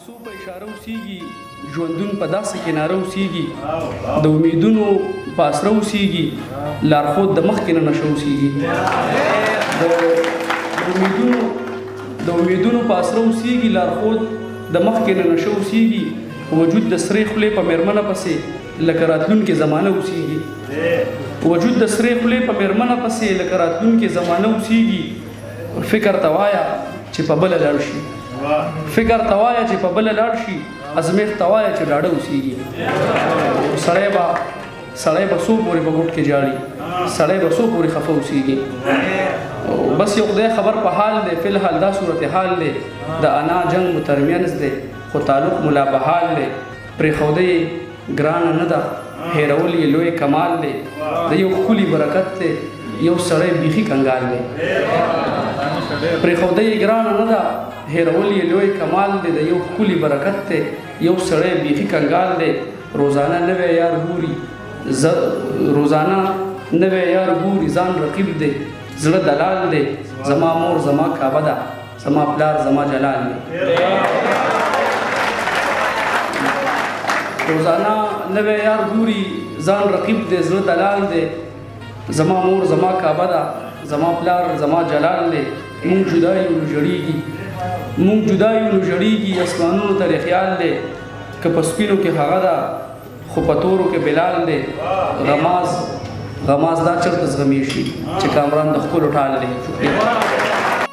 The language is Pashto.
څو په اشاره اوسېږي ژوندون په داسې کناره اوسېږي د امیدونو په اسره اوسېږي لارښود د مخکې نه نشه اوسېږي د امیدونو په اسره اوسېږي لارښود د مخکې نه نشه اوسېږي وجود د سرې خولې په مېرمنه پسې لکه راتلونکې زمانه اوسېږي وجود د سرې خولې په مېرمنه پسې لکه راتلونکې زمانه اوسېږي فکر ته وایه چې په بله لاړ شي فکر ته وایه چې په بله لاړ شي ازمېښت ته وایه چې ډاډه اوسېږي سړی به څو پورې په ګوټ کې جاړي سړی به څو پورې خفه اوسېږي بس یو خدای خبر په حال دی فی الحال دا صورتحال دی د انا جنګ مو ترمنځ دی خو تعلق ملا بحال دی پرېښودی یې ګرانه نه ده هېرول یې لوی کمال دی د یو ښکلي برکت دی یو سړی بیخي کنګال دی پرېښودی یې ګرانه نه ده هېرول یې لوی کمال دی د یو ښکلي برکت دی یو سړی بیخي کنګال دی روزانه نوی یار ګوري ځان رقیب دی زړه دلال دی زما مور زما کعبه ده زما پلار زما جلال دی روزانه نوی یار ګوري ځان رقیب دی زړه دلال دی زما مور زما کعبه ده زما پلار زما جلال دی مونږ جدا یو نو ژړېږي اسمانونو ته خیال دی که په سپینو کې هغه ده خو په تورو کې بلال دی غماز دا چرته زغمی شي چې کامران د خپلو ټال دی